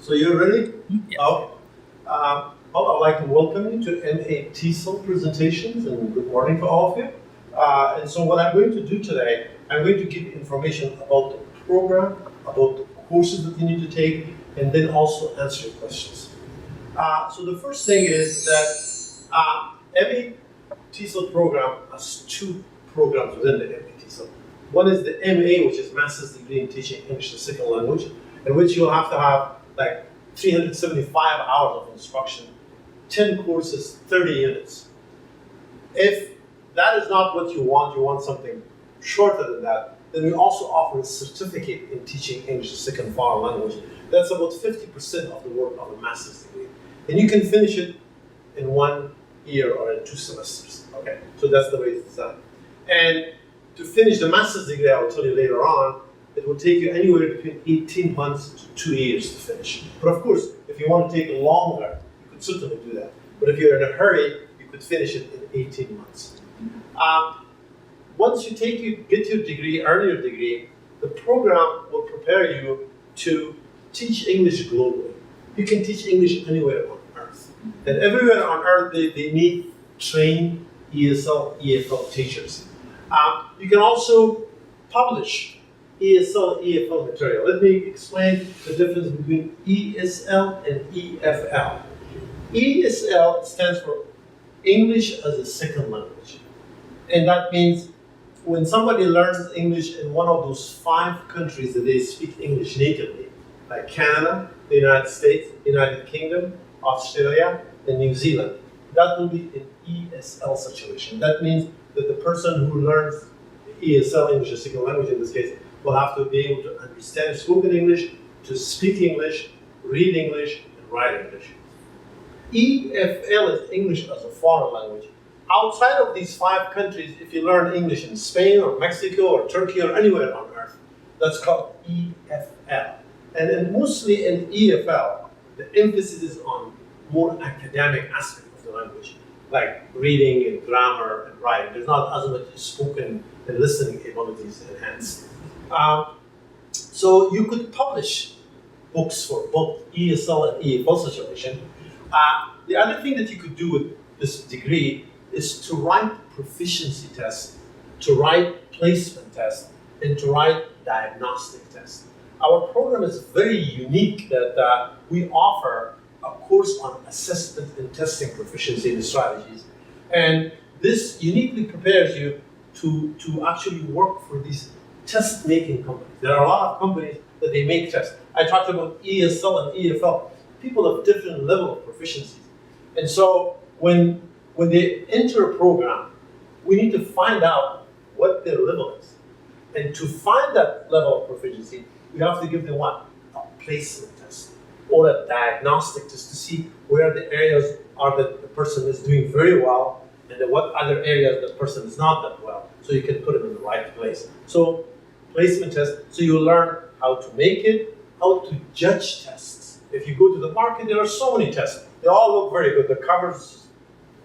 So you're ready? Yeah. Okay. Well, I'd like to welcome you to MA TESOL presentations, and good morning to all of you. And so what I'm going to do today, I'm going to give information about the program, about the courses that you need to take, and then also answer your questions. So the first thing is that MA TESOL program has two programs within the MA TESOL. One is the MA, which is Master's Degree in Teaching English as a Second Language, in which you'll have to have like 375 hours of instruction, 10 courses, 30 units. If that is not what you want something shorter than that, then we also offer a certificate in teaching English as a second foreign language. That's about 50% of the work of a master's degree. And you can finish it in 1 year or in 2 semesters, okay? So that's the way it's done. And to finish the master's degree, I will tell you later on, it will take you anywhere between 18 months to 2 years to finish. But of course, if you want to take longer, you could certainly do that. But if you're in a hurry, you could finish it in 18 months. Once you get your degree, earn your degree, the program will prepare you to teach English globally. You can teach English anywhere on earth. And everywhere on earth, they need trained ESL, EFL teachers. You can also publish ESL, EFL material. Let me explain the difference between ESL and EFL. ESL stands for English as a Second Language. And that means when somebody learns English in one of those 5 countries that they speak English natively, like Canada, the United States, United Kingdom, Australia, and New Zealand, that will be an ESL situation. That means that the person who learns ESL, English as a Second Language in this case, will have to be able to understand spoken English, to speak English, read English, and write English. EFL is English as a foreign language. Outside of these 5 countries, if you learn English in Spain or Mexico or Turkey or anywhere on earth, that's called EFL. And then mostly in EFL, the emphasis is on more academic aspect of the language, like reading and grammar and writing. There's not as much spoken and listening abilities enhanced. So you could publish books for both ESL and EFL situation. The other thing that you could do with this degree is to write proficiency tests, to write placement tests, and to write diagnostic tests. Our program is very unique that we offer a course on assessment and testing proficiency and strategies. And this uniquely prepares you to actually work for these test-making companies. There are a lot of companies that they make tests. I talked about ESL and EFL. People have different level of proficiencies. And so when they enter a program, we need to find out what their level is. And to find that level of proficiency, we have to give them what? A placement test or a diagnostic test to see where the areas are that the person is doing very well and then what other areas the person is not that well, so you can put them in the right place. So placement test, so you learn how to make it, how to judge tests. If you go to the market, there are so many tests. They all look very good. The cover's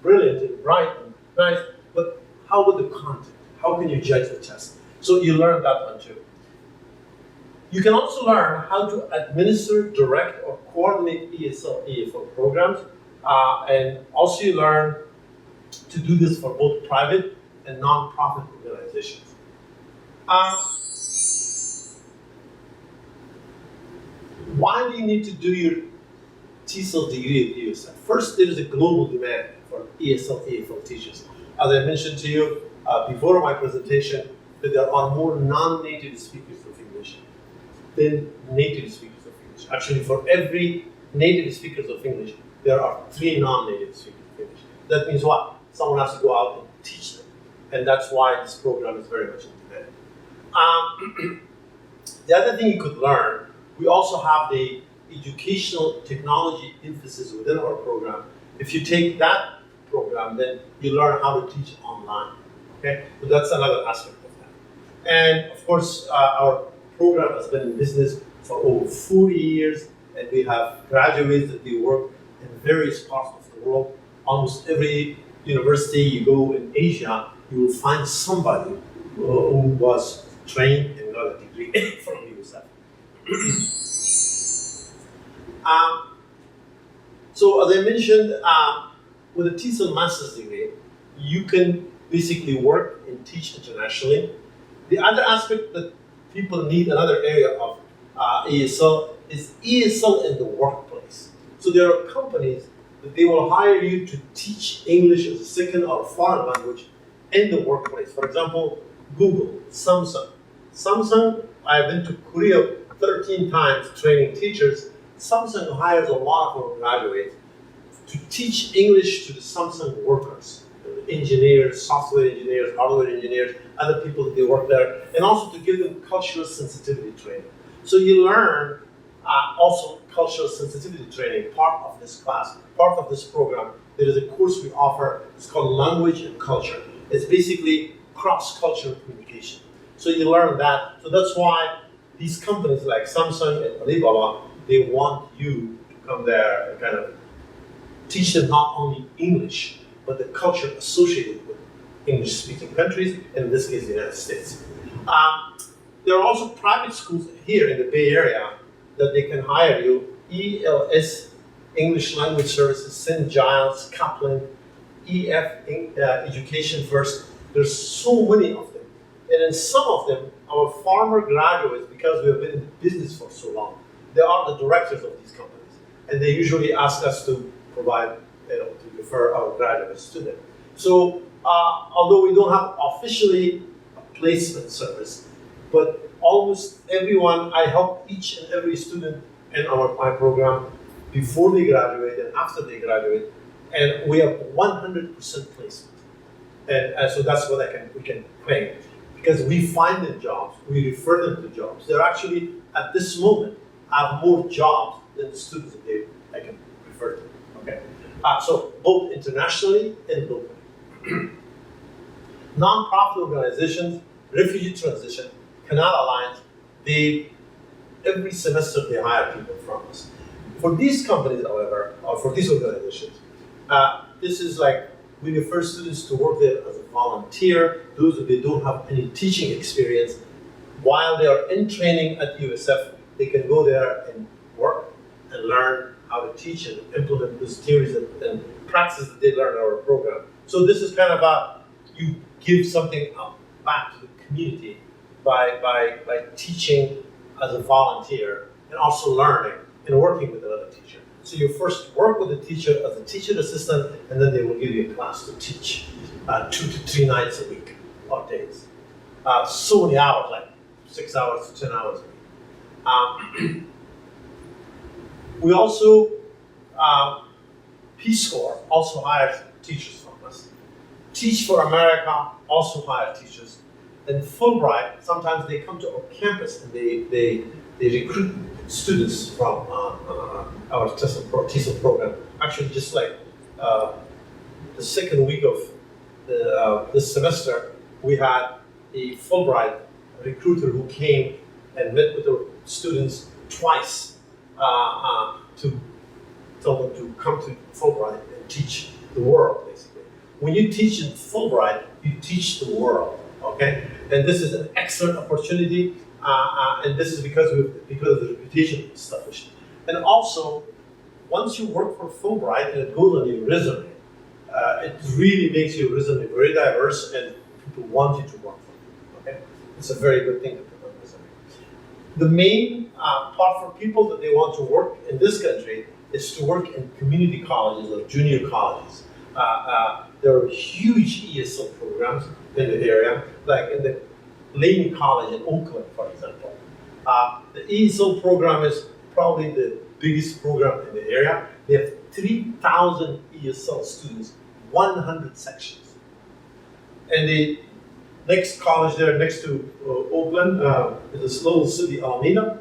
brilliant and bright and nice, but how about the content? How can you judge the test? So you learn that one too. You can also learn how to administer, direct, or coordinate ESL, EFL programs. And also you learn to do this for both private and non-profit organizations. Why do you need to do your TESOL degree at USF? First, there is a global demand for ESL, EFL teachers. As I mentioned to you before my presentation, that there are more non-native speakers of English than native speakers of English. Actually, for every native speakers of English, there are 3 non-native speakers of English. That means what? Someone has to go out and teach them. And that's why this program is very much in demand. The other thing you could learn, we also have the educational technology emphasis within our program. If you take that program, then you learn how to teach online. Okay, so that's another aspect of that. And of course, our program has been in business for over 40 years, and we have graduates that we work in various parts of the world. Almost every university you go in Asia, you will find somebody who was trained and got a degree from USF. So as I mentioned, with a TESOL master's degree, you can basically work and teach internationally. The other aspect that people need, another area of ESL, is ESL in the workplace. So there are companies that they will hire you to teach English as a second or foreign language in the workplace. For example, Google, Samsung. Samsung, I've been to Korea 13 times training teachers. Samsung hires a lot of our graduates to teach English to the Samsung workers, engineers, software engineers, hardware engineers, other people that they work there, and also to give them cultural sensitivity training. So you learn also cultural sensitivity training, part of this class, part of this program. There is a course we offer, it's called Language and Culture. It's basically cross-cultural communication. So you learn that. So that's why these companies like Samsung and Alibaba, they want you to come there and kind of teach them not only English, but the culture associated with English-speaking countries, and in this case, the United States. There are also private schools here in the Bay Area that they can hire you. ELS, English Language Services, St. Giles, Kaplan, EF, Education First. There's so many of them. And in some of them, our former graduates, because we have been in the business for so long, they are the directors of these companies. And they usually ask us to provide, to refer our graduates to them. So although we don't have officially a placement service, but almost everyone, I help each and every student in my program before they graduate and after they graduate, and we have 100% placement. And so that's what we can claim. Because we find them jobs, we refer them to jobs. They're actually, at this moment, have more jobs than the students that I can refer to. Okay. So both internationally and locally. Non-profit organizations, Refugee Transition, Canal Alliance, every semester they hire people from us. For these companies, however, or for these organizations, this is like we refer students to work there as a volunteer, those that they don't have any teaching experience. While they are in training at USF, they can go there and work and learn how to teach and implement those theories and practices that they learn in our program. So this is kind of you give something back to the community by teaching as a volunteer and also learning and working with another teacher. So you first work with the teacher as a teacher assistant, and then they will give you a class to teach 2 to 3 nights a week or days. So many hours, like 6 hours to 10 hours a week. We also, Peace Corps also hires teachers from us. Teach for America also hire teachers. And Fulbright, sometimes they come to our campus and they recruit students from our TESOL program. Actually, just like the second week of this semester, we had a Fulbright recruiter who came and met with the students twice to tell them to come to Fulbright and teach the world, basically. When you teach in Fulbright, you teach the world, okay? And this is an excellent opportunity, and this is because of the reputation established. And also, once you work for Fulbright and it goes on your resume, it really makes your resume very diverse and people want you to work for you, okay? It's a very good thing to put on resume. The main part for people that they want to work in this country is to work in community colleges or junior colleges. There are huge ESL programs in the area, like in the Lane College in Oakland, for example. The ESL program is probably the biggest program in the area. They have 3,000 ESL students, 100 sections. And the next college there next to Oakland is this little city, Alameda.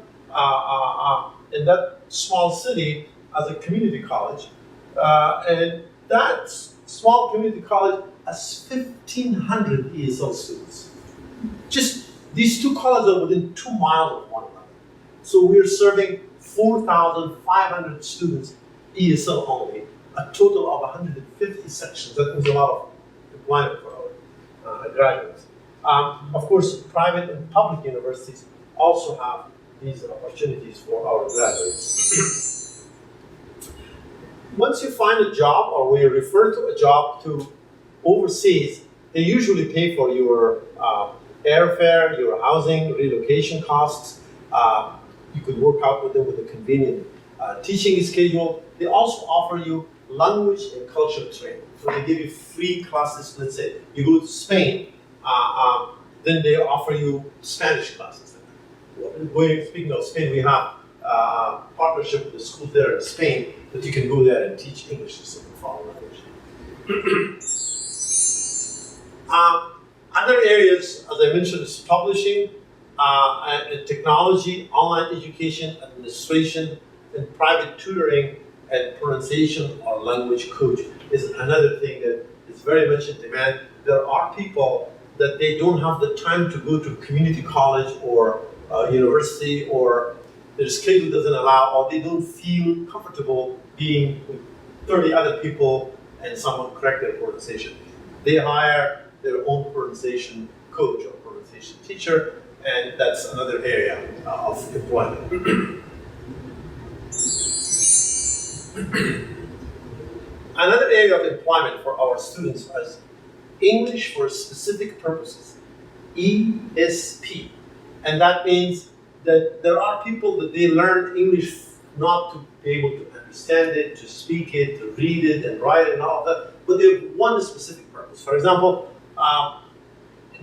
In that small city, as a community college, and that small community college has 1,500 ESL students. Just these two colleges are within 2 miles of one another. So we're serving 4,500 students, ESL only, a total of 150 sections. That means a lot of deployment for our graduates. Of course, private and public universities also have these opportunities for our graduates. Once you find a job or when you're referred to a job to overseas, they usually pay for your airfare, your housing, relocation costs. You could work out with them with a convenient teaching schedule. They also offer you language and culture training. So they give you free classes. Let's say you go to Spain, then they offer you Spanish classes. Speaking of Spain, we have a partnership with the school there in Spain that you can go there and teach English as a foreign language. Other areas, as I mentioned, is publishing, and technology, online education, administration, and private tutoring and pronunciation or language coach is another thing that is very much in demand. There are people that they don't have the time to go to community college or university, or their schedule doesn't allow, or they don't feel comfortable being with 30 other people and someone correct their pronunciation. They hire their own pronunciation coach or pronunciation teacher, and that's another area of employment. Another area of employment for our students is English for specific purposes, ESP. And that means that there are people that they learn English not to be able to understand it, to speak it, to read it and write it and all of that, but they have one specific purpose. For example,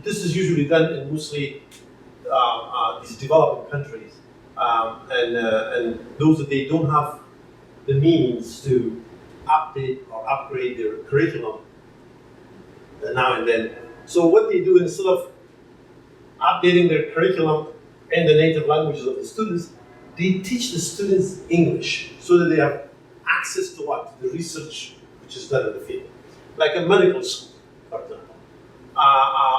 this is usually done in mostly these developing countries, and those that they don't have the means to update or upgrade their curriculum now and then. So what they do, instead of updating their curriculum in the native languages of the students, they teach the students English so that they have access to what? The research which is done in the field. Like a medical school, for example,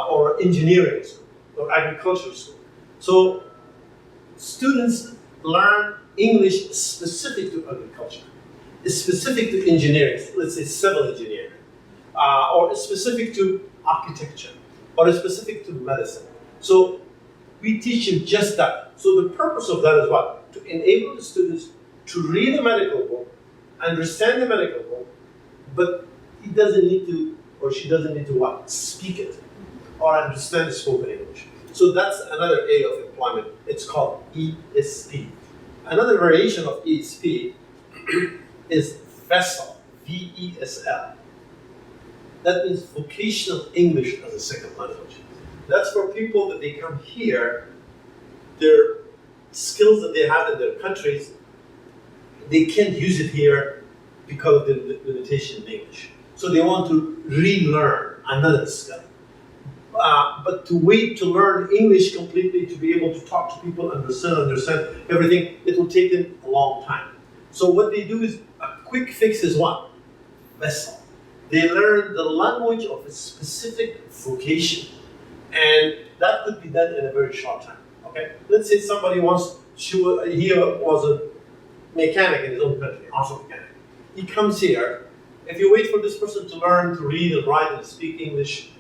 or engineering school, or agricultural school. So students learn English specific to agriculture, specific to engineering, let's say civil engineering, or specific to architecture, or specific to medicine. So we teach them just that. So the purpose of that is what? To enable the students to read a medical book, understand the medical book, but he doesn't need to, or she doesn't need to what? Speak it, or understand spoken English. So that's another area of employment. It's called ESP. Another variation of ESP is VESL, VESL. That means vocational English as a second language. That's for people that they come here, their skills that they have in their countries, they can't use it here because of the limitation in English. So they want to relearn another skill. But to wait to learn English completely, to be able to talk to people, understand everything, it will take them a long time. So what they do is, a quick fix is what? VESL. They learn the language of a specific vocation. And that could be done in a very short time. Okay? Let's say somebody he was a mechanic in his own country, auto mechanic. He comes here. If you wait for this person to learn to read and write and speak English,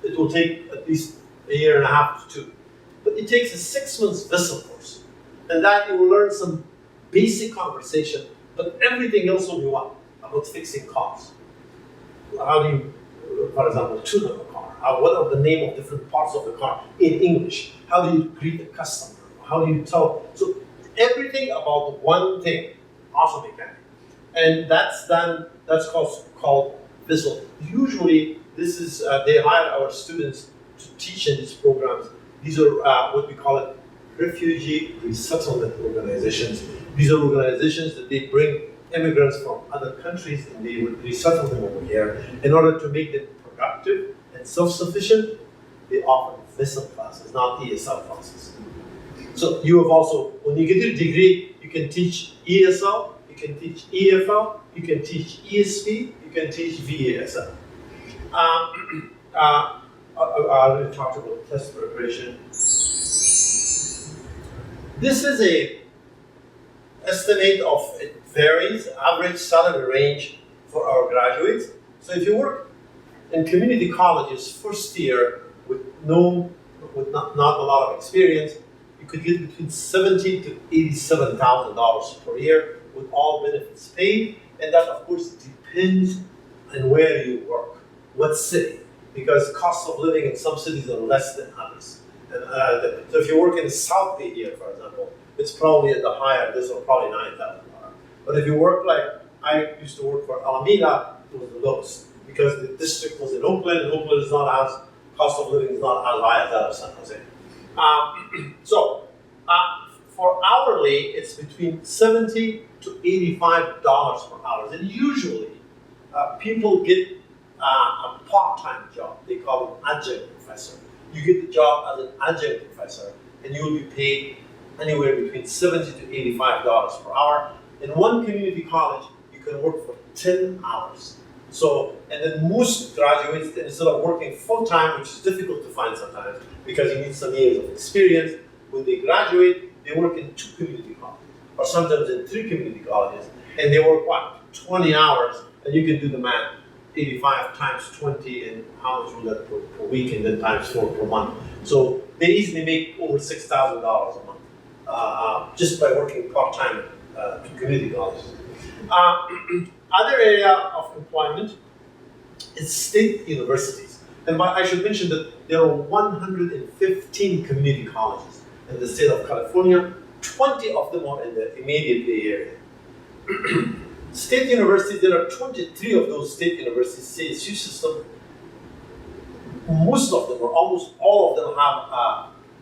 it will take at least a year and a half to 2. But it takes a 6 months VESL course. And that you will learn some basic conversation, but everything else will be what? About fixing cars. How do you, for example, tune up a car? What are the name of different parts of the car in English? How do you greet the customer? How do you tell? So everything about one thing, auto mechanic. And that's done, that's called VESL. Usually, this is, they hire our students to teach in these programs. These are what we call it, refugee resettlement organizations. These are organizations that they bring immigrants from other countries and they would resettle them over here. In order to make them productive and self-sufficient, they offer VESL classes, not ESL classes. So you have also, when you get your degree, you can teach ESL, you can teach EFL, you can teach ESP, you can teach VESL. I already talked about test preparation. This is a estimate of, it varies, average salary range for our graduates. So if you work in community colleges first year with not a lot of experience, you could get between $70,000 to $87,000 per year with all benefits paid And that, of course, depends on where you work, what city, because cost of living in some cities are less than others. And, so if you work in the South Bay here, for example, it's probably at the higher, this is probably $9,000. But if you work like, I used to work for Alameda, it was the lowest, because the district was in Oakland, and Oakland is not as, cost of living is not as high as that of San Jose. For hourly, it's between $70 to $85 per hour. And usually, people get a part-time job. They call them adjunct professor. You get the job as an adjunct professor, and you will be paid anywhere between $70 to $85 per hour. In one community college, you can work for 10 hours. So, and then most graduates, instead of working full-time, which is difficult to find sometimes, because you need some years of experience, when they graduate, they work in 2 community colleges, or sometimes in 3 community colleges, and they work, 20 hours, and you can do the math, 85 times 20, and how much will that per week, and then times 4 per month. So they easily make over $6,000 a month, just by working part-time to community colleges. Other area of employment is state universities. And I should mention that there are 115 community colleges in the state of California. 20 of them are in the immediate Bay Area. State universities, there are 23 of those state universities, CSU system. Most of them, or almost all of them, have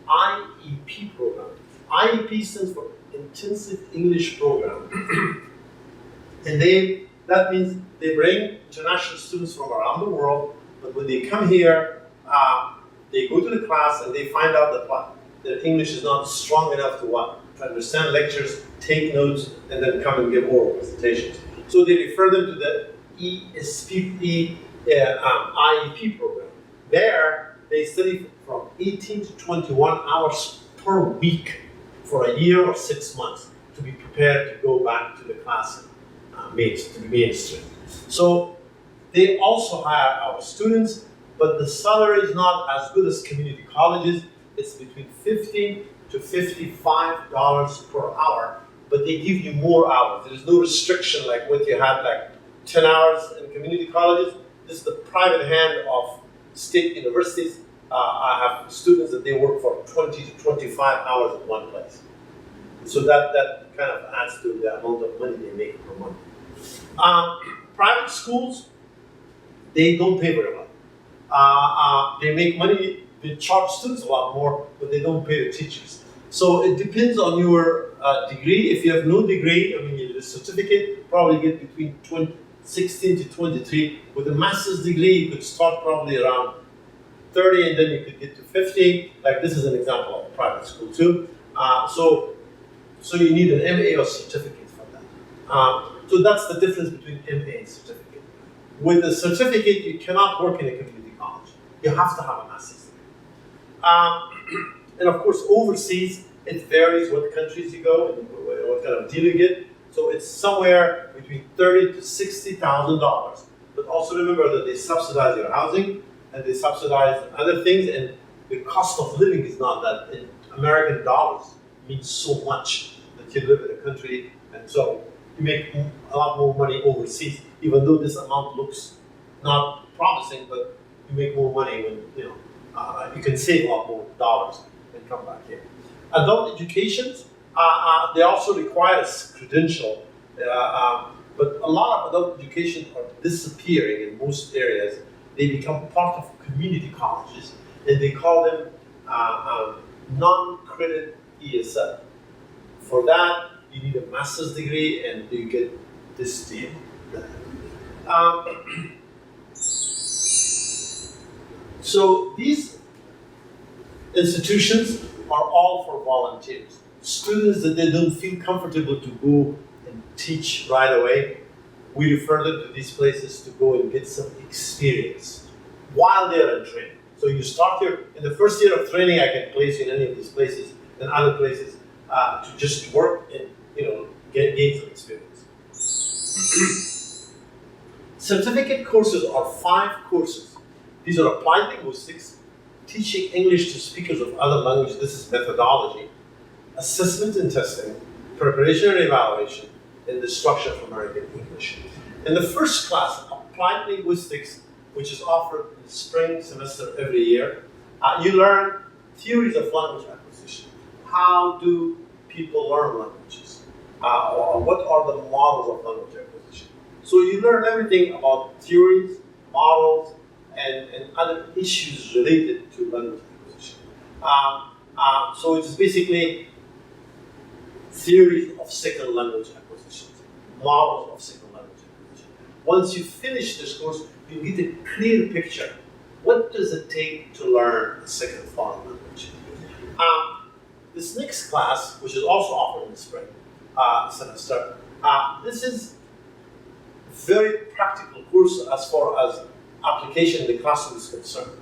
an IEP program. IEP stands for Intensive English Program. And that means they bring international students from around the world, but when they come here, they go to the class and they find out that their English is not strong enough to understand lectures, take notes, and then come and give oral presentations. So they refer them to the IEP program. There, they study from 18 to 21 hours per week for a year or 6 months to be prepared to go back to the class to be mainstream. So they also hire our students, but the salary is not as good as community colleges. It's between $50 to $55 per hour, but they give you more hours. There is no restriction like what you had, like 10 hours in community colleges. This is the private hand of state universities. I have students that they work for 20 to 25 hours in one place. So that kind of adds to the amount of money they make per month. Private schools, they don't pay very well. They make money, they charge students a lot more, but they don't pay the teachers. So it depends on your degree. If you have no degree, I mean, your certificate, probably get between 16 to 23. With a master's degree, you could start probably around 30, and then you could get to 50. Like this is an example of a private school too. So you need an MA or certificate for that. So that's the difference between MA and certificate. With a certificate, you cannot work in a community college. You have to have a master's degree. And of course, overseas, it varies what countries you go and what kind of deal you get. So it's somewhere between $30,000 to $60,000. But also remember that they subsidize your housing and they subsidize other things, and the cost of living is not that. In American dollars means so much that you live in a country, and so you make a lot more money overseas, even though this amount looks not promising, but you make more money when you can save a lot more dollars and come back here. Adult educations, they also require a credential, but a lot of adult education are disappearing in most areas. They become part of community colleges, and they call them non-credit ESL. For that, you need a master's degree, and you get this deal. So these institutions are all for volunteers. Students that they don't feel comfortable to go and teach right away, we refer them to these places to go and get some experience while they're in training. So you start here, in the first year of training, I can place you in any of these places and other places to just work and gain some experience. Certificate courses are 5 courses. These are applied linguistics, teaching English to speakers of other languages. This is methodology, assessment and testing, preparation and evaluation, in the structure of American English. In the first class, Applied Linguistics, which is offered in the spring semester every year, you learn theories of language acquisition. How do people learn languages? What are the models of language acquisition? So you learn everything about theories, models, and other issues related to language acquisition. So it's basically theories of second language acquisition, models of second language acquisition. Once you finish this course, you get a clear picture. What does it take to learn a second foreign language? This next class, which is also offered in the spring semester, this is very practical course as far as application in the classroom is concerned.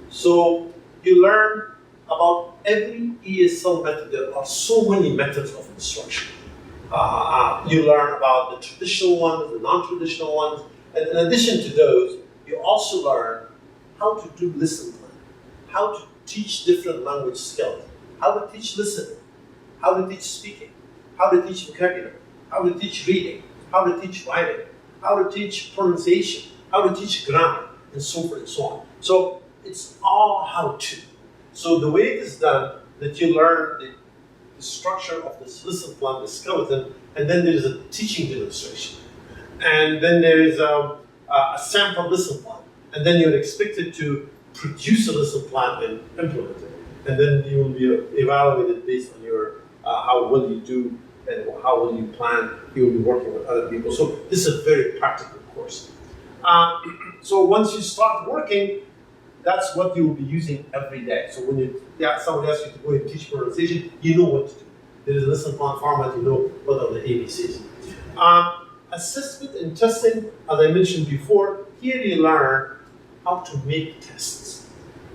So you learn about every ESL method. There are so many methods of instruction. You learn about the traditional ones, the non-traditional ones, and in addition to those, you also learn how to do lesson plan, how to teach different language skills, how to teach listening, how to teach speaking, how to teach vocabulary, how to teach reading, how to teach writing, how to teach pronunciation, how to teach grammar, and so forth and so on. So it's all how to. So the way it is done, that you learn the structure of this lesson plan, the skeleton, and then there is a teaching demonstration. And then there is a sample lesson plan. And then you're expected to produce a lesson plan and implement it. And then you will be evaluated based on your how well you do and how well you plan. You will be working with other people. So this is a very practical course. So once you start working, that's what you will be using every day. So when somebody asks you to go and teach pronunciation, you know what to do. There is a lesson plan format, you know what are the ABCs. Assessment and testing, as I mentioned before, here you learn how to make tests,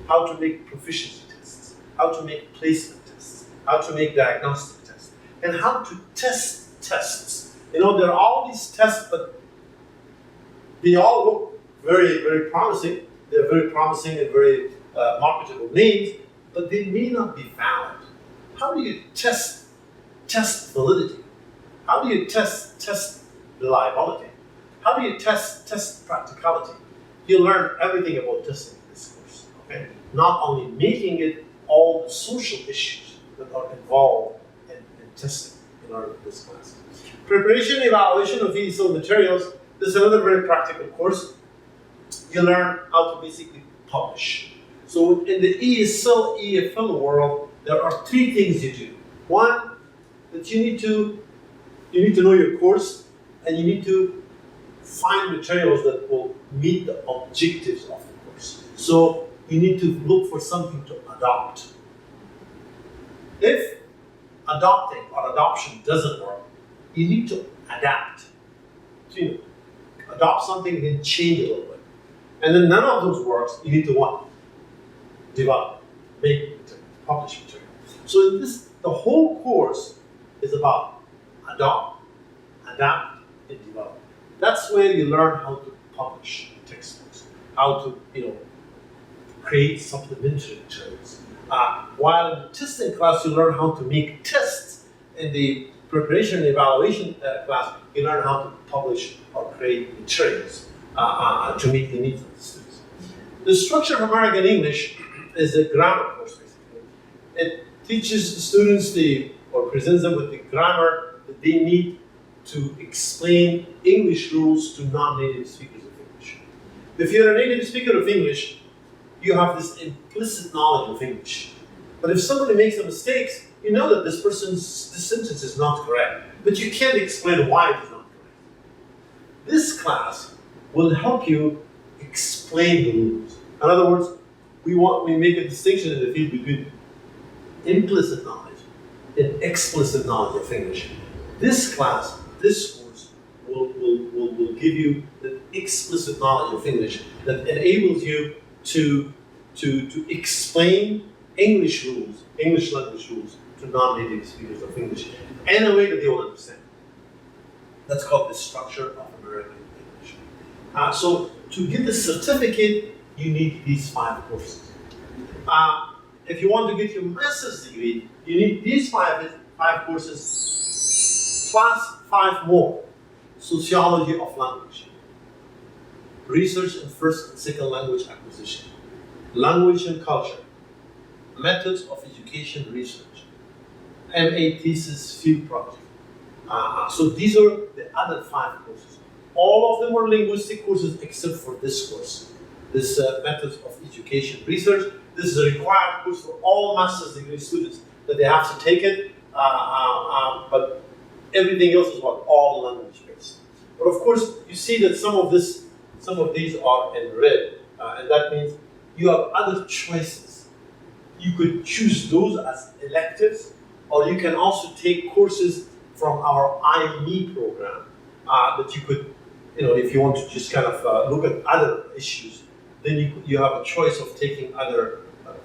how to make proficiency tests, how to make placement tests, how to make diagnostic tests, and how to test tests. You know, there are all these tests, but they all look very, very promising. They're very promising and very marketable names, but they may not be valid. How do you test validity? How do you test reliability? How do you test practicality? You learn everything about testing in this course. Okay? Not only making it, all the social issues that are involved in testing in this class. Preparation and evaluation of ESL materials. This is another very practical course. You learn how to basically publish. So in the ESL, EFL world, there are three things you do. One, that you need to know your course, and you need to find materials that will meet the objectives of the course. So you need to look for something to adopt. If adopting or adoption doesn't work, you need to adapt. So you adopt something, then change it a little bit. And then none of those works, you need to what? Develop, make material, publish material. So the whole course is about adopt, adapt, and develop. That's where you learn how to publish textbooks, how to create supplementary materials. While in the testing class, you learn how to make tests. In the preparation and evaluation class, you learn how to publish or create materials to meet the needs of the students. The structure of American English is a grammar course, basically. It teaches the students or presents them with the grammar that they need to explain English rules to non-native speakers of English. If you're a native speaker of English, you have this implicit knowledge of English. But if somebody makes a mistake, you know that this sentence is not correct, but you can't explain why it is not correct. This class will help you explain the rules. In other words, we make a distinction in the field between implicit knowledge and explicit knowledge of English. This class, this course, will give you the explicit knowledge of English that enables you to explain English rules, English language rules, to non-native speakers of English in a way that they will understand. That's called the structure of American English. So to get the certificate, you need these 5 courses. If you want to get your master's degree, you need these five courses plus 5 more. Sociology of language, research in first and second language acquisition, language and culture, methods of education research, MA thesis field project. So these are the other 5 courses. All of them are linguistic courses except for this course, this methods of education research. This is a required course for all master's degree students that they have to take it, but everything else is what? All language based. But of course, you see that some of these are in red, and that means you have other choices. You could choose those as electives, or you can also take courses from our IME program that you could, if you want to just kind of look at other issues, then you have a choice of taking other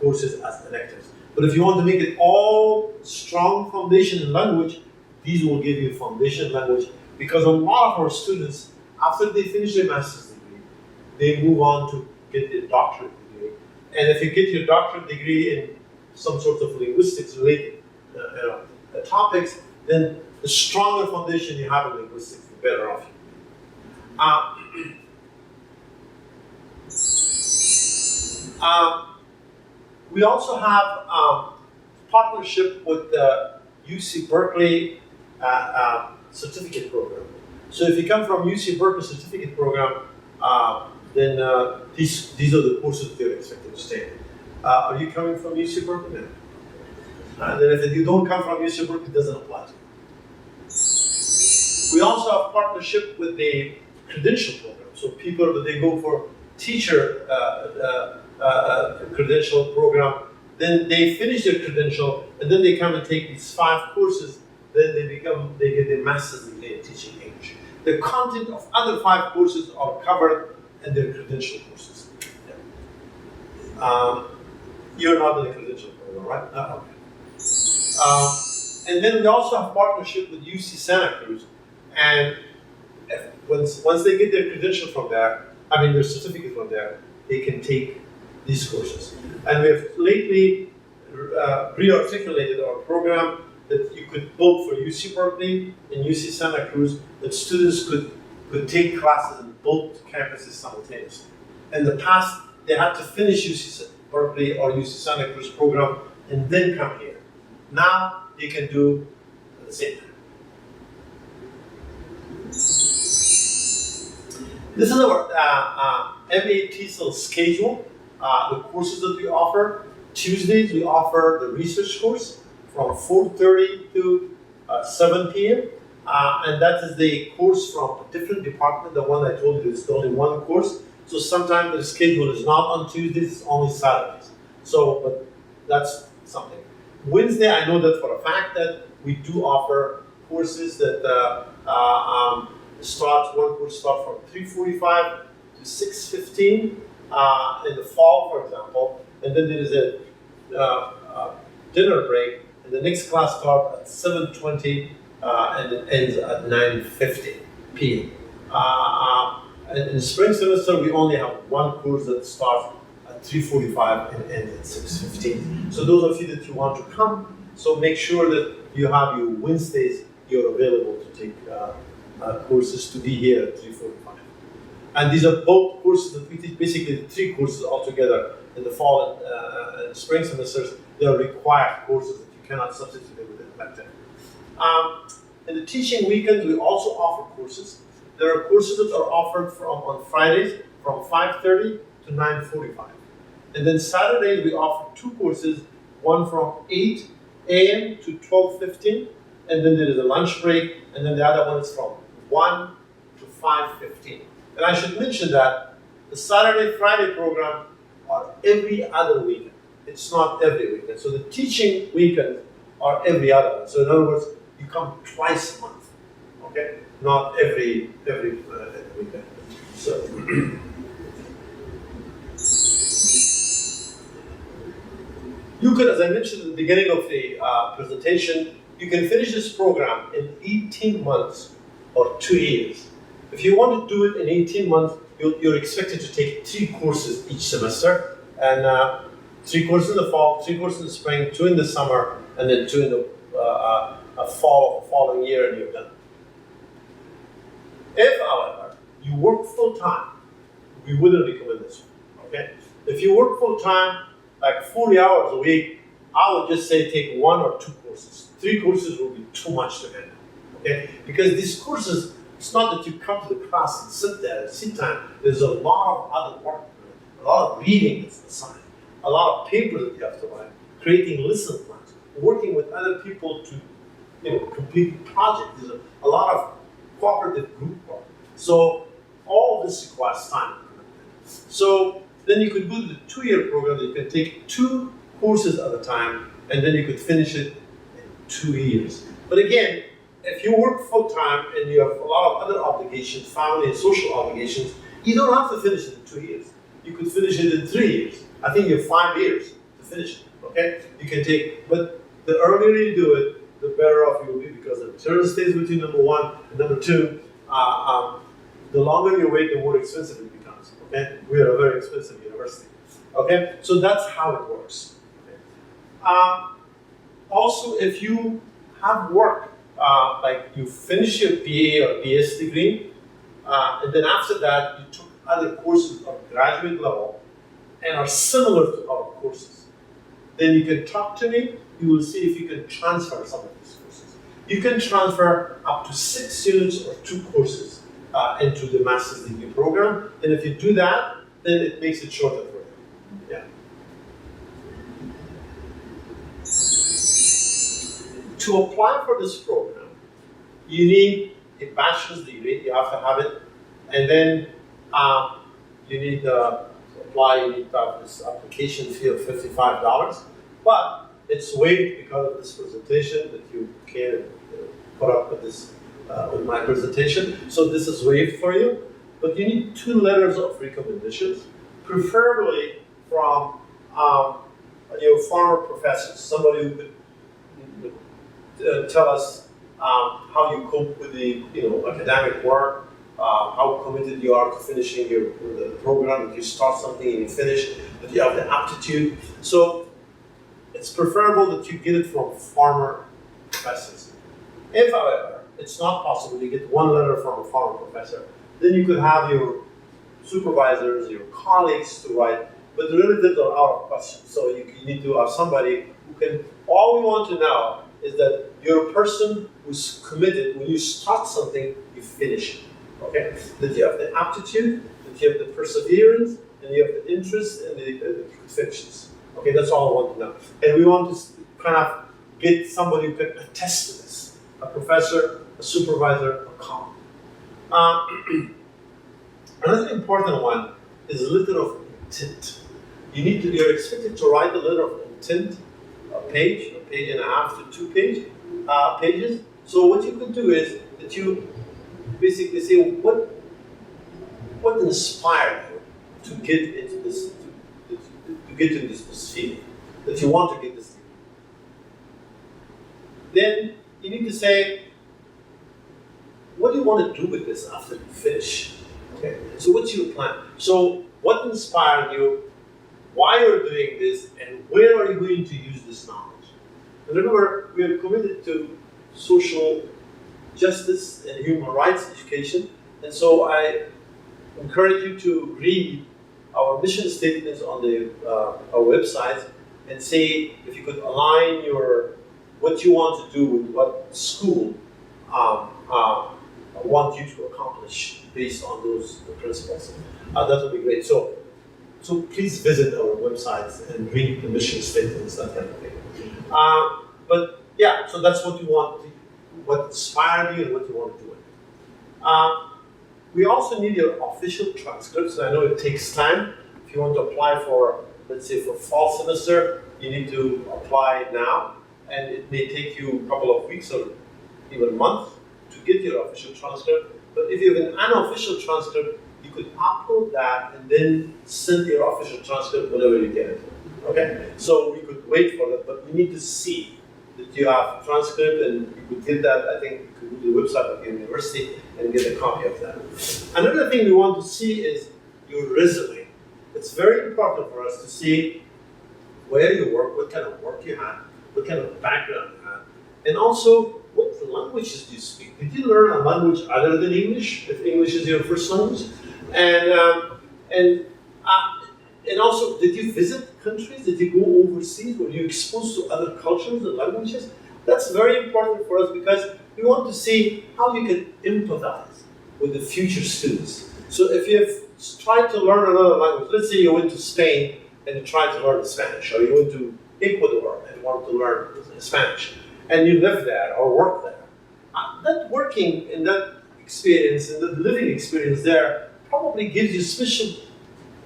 courses as electives. But if you want to make it all strong foundation in language, these will give you foundation language, because a lot of our students, after they finish their master's degree, they move on to get their doctorate degree. And if you get your doctorate degree in some sort of linguistics related topics, then the stronger foundation you have in linguistics, the better off you will be. We also have partnership with the UC Berkeley certificate program. So if you come from UC Berkeley certificate program, then these are the courses that you're expected to stay. Are you coming from UC Berkeley? No. Then if you don't come from UC Berkeley, it doesn't apply to you. We also have partnership with the credential program. So people that they go for teacher credential program, then they finish their credential, and then they come and take these 5 courses. Then they get their master's degree in teaching English. The content of other 5 courses are covered in their credential courses. Yeah. You're not in the credential program, right? No, okay. And then we also have partnership with UC Santa Cruz, and once they get their credential from there, their certificate from there, they can take these courses. And we have lately re-articulated our program that you could both for UC Berkeley and UC Santa Cruz, that students could take classes in both campuses simultaneously. In the past, they had to finish UC Berkeley or UC Santa Cruz program and then come here. Now they can do at the same time. This is our MA TESOL schedule, the courses that we offer. Tuesdays, we offer the research course from 4:30 to 7 p.m. And that is the course from a different department. The one I told you is only one course. So sometimes the schedule is not on Tuesdays, it's only Saturdays. So, but that's something. Wednesday, I know that for a fact that we do offer courses that one course starts from 3:45 to 6:15 in the fall, for example. And then there is a dinner break, and the next class starts at 7:20 and it ends at 9:50 p.m. And in the spring semester, we only have one course that starts at 3:45 and ends at 6:15. So those of you that you want to come, so make sure that you have your Wednesdays, you're available to take courses to be here at 3:45. And these are both courses that we teach, basically 3 courses altogether in the fall and spring semesters. They are required courses that you cannot substitute with an elective. In the teaching weekends, we also offer courses. There are courses that are offered on Fridays from 5:30 to 9:45. And then Saturdays, we offer 2 courses, one from 8 a.m. to 12:15, and then there is a lunch break, and then the other one is from 1 to 5:15. And I should mention that the Saturday-Friday program are every other weekend. It's not every weekend. So the teaching weekends are every other one. So in other words, you come twice a month, okay? Not every weekend. So you could, as I mentioned at the beginning of the presentation, you can finish this program in 18 months or 2 years. If you want to do it in 18 months, you're expected to take 3 courses each semester, and 3 courses in the fall, 3 courses in the spring, 2 in the summer, and then 2 in the fall of the following year, and you're done. If, however, you work full-time, we wouldn't recommend this one, okay? If you work full-time, like 40 hours a week, I would just say take 1 or 2 courses. 3 courses will be too much to handle, okay? Because these courses, it's not that you come to the class and sit there and sit time. There's a lot of other work, a lot of reading that's assigned, a lot of papers that you have to write, creating lesson plans, working with other people to complete projects. There's a lot of cooperative group work. So all of this requires time. So then you could go to the 2-year program that you can take 2 courses at a time, and then you could finish it in 2 years. But again, if you work full-time and you have a lot of other obligations, family and social obligations, you don't have to finish it in 2 years. You could finish it in 3 years. I think you have 5 years to finish it, okay? You can take, but the earlier you do it, the better off you will be, because the material stays with you, number 1, and number 2, the longer you wait, the more expensive it becomes, okay? We are a very expensive university, okay? So that's how it works. Okay? Also, if you have work, like you finish your BA or BS degree, and then after that, you took other courses of graduate level and are similar to our courses, then you can talk to me. You will see if you can transfer some of these courses. You can transfer up to 6 units or 2 courses into the master's degree program, and if you do that, then it makes it shorter for you. Yeah. To apply for this program, you need a bachelor's degree. You have to have it, and then you need to apply. You need to have this application fee of $55, but it's waived because of this presentation that you can put up with this with my presentation. So this is waived for you, but you need 2 letters of recommendations, preferably from your former professors, somebody who could tell us how you cope with the academic work, how committed you are to finishing the program. If you start something and you finish, that you have the aptitude. So it's preferable that you get it from former professors. If, however, it's not possible, you get 1 letter from a former professor, then you could have your supervisors, your colleagues to write, but the relatives are out of question. So you need to have somebody who can, all we want to know is that you're a person who's committed. When you start something, you finish it, okay? That you have the aptitude, that you have the perseverance, and you have the interest and the convictions. Okay, that's all I want to know. And we want to kind of get somebody who can attest to this. A professor, a supervisor, a colleague. Another important one is a letter of intent. You're expected to write a letter of intent, a page and a half to 2 pages. So what you could do is that you basically say what inspired you to get into this, to get into this field, that you want to get this degree. Then you need to say, what do you want to do with this after you finish? Okay. So what's your plan? So what inspired you? Why you're doing this, and where are you going to use this knowledge? And remember, we are committed to social justice and human rights education, and so I encourage you to read our mission statements on our website and see if you could align what you want to do with what school want you to accomplish based on those principles. That would be great. So please visit our websites and read the mission statements, that kind of thing. But yeah, so that's what you want, what inspired you and what you want to do with it. We also need your official transcripts. I know it takes time. If you want to apply for, let's say, for fall semester, you need to apply now, and it may take you a couple of weeks or even a month to get your official transcript. But if you have an unofficial transcript, you could upload that and then send your official transcript whenever you get it. Okay? So we could wait for that, but we need to see that you have a transcript, and you could get that. I think you could go to the website of your university and get a copy of that. Another thing we want to see is your resume. It's very important for us to see where you work, what kind of work you have, what kind of background you have, and also what languages do you speak? Did you learn a language other than English, if English is your first language? And, and, uh, and also, did you visit countries? Did you go overseas? Were you exposed to other cultures and languages? That's very important for us because we want to see how you can empathize with the future students. So if you've tried to learn another language, let's say you went to Spain and you tried to learn Spanish, or you went to Ecuador and wanted to learn Spanish, and you live there or work there. That working in that experience and that living experience there probably gives you special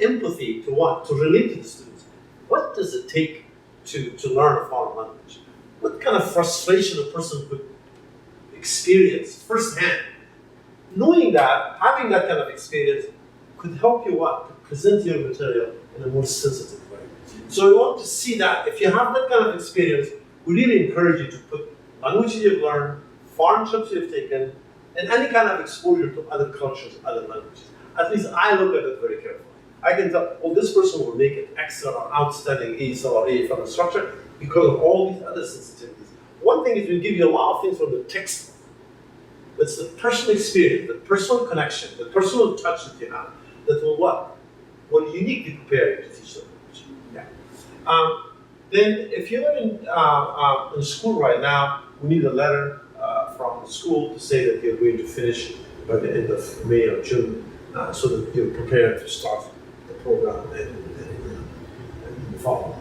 empathy to what? To relate to the students. What does it take to learn a foreign language? What kind of frustration a person could experience firsthand? Knowing that, having that kind of experience could help you what? To present your material in a more sensitive way. So we want to see that. If you have that kind of experience, we really encourage you to put languages you've learned, foreign trips you've taken, and any kind of exposure to other cultures, other languages. At least I look at it very carefully. I can tell, oh, this person will make an excellent or outstanding ESOL or AFL instructor because of all these other sensitivities. One thing is we give you a lot of things from the textbook. It's the personal experience, the personal connection, the personal touch that you have that will what? Will uniquely prepare you to teach the language. Yeah. Then if you're in school right now, we need a letter from the school to say that you're going to finish by the end of May or June so that you're prepared to start the program in the fall.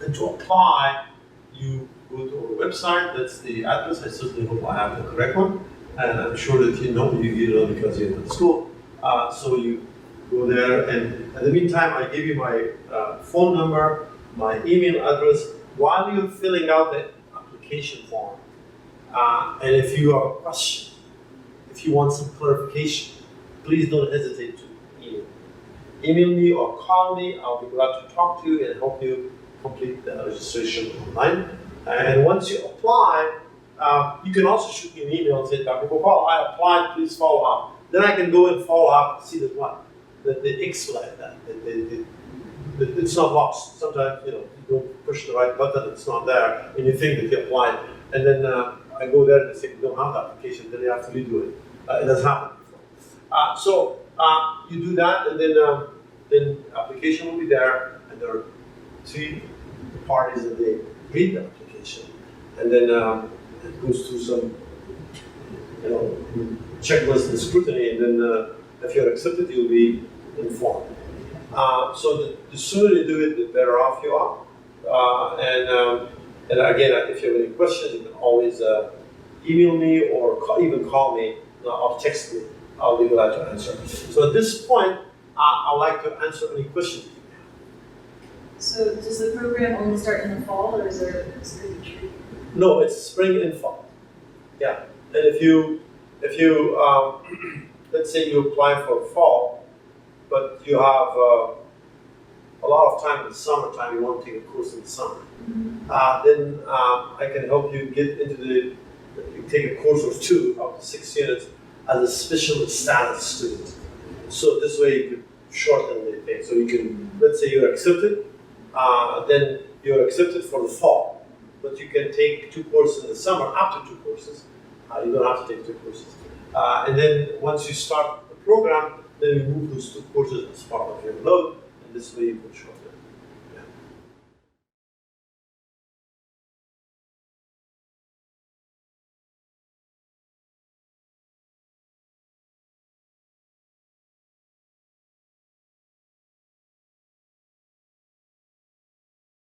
And to apply, you go to our website. That's the address. I certainly hope I have the correct one. And I'm sure that you know because you're in school. So you go there, and in the meantime, I give you my phone number, my email address, while you're filling out the application form. And if you have a question, if you want some clarification, please don't hesitate to email. Email me or call me. I'll be glad to talk to you and help you complete the registration online. And once you apply, you can also shoot me an email and say, Dr. Popal, I applied, please follow up. Then I can go and follow up and see that what? That they expedite that. That it's not lost. Sometimes, you don't push the right button, it's not there, and you think that you applied. And then I go there and they say, you don't have the application, then you have to redo it. It has happened before. So you do that, and then application will be there, and there are 3 parties that they read the application. And then it goes through some checklist and scrutiny, and then if you're accepted, you'll be informed. So the sooner you do it, the better off you are. And again, if you have any questions, you can always email me or even call me or text me. I'll be glad to answer. So at this point, I'd like to answer any questions. So does the program only start in the fall, or is there a spring retreat? No, it's spring and fall. Yeah, and if you let's say you apply for fall, but you have a lot of time in the summertime, you want to take a course in the summer, then I can help you get into take a course or 2 up to 6 units as a special status student. So this way you could shorten the thing. So you can, let's say you're accepted, then you're accepted for the fall, but you can take 2 courses in the summer, up to 2 courses. You don't have to take 2 courses. And then once you start the program, then you move those 2 courses as part of your load, and this way you can shorten.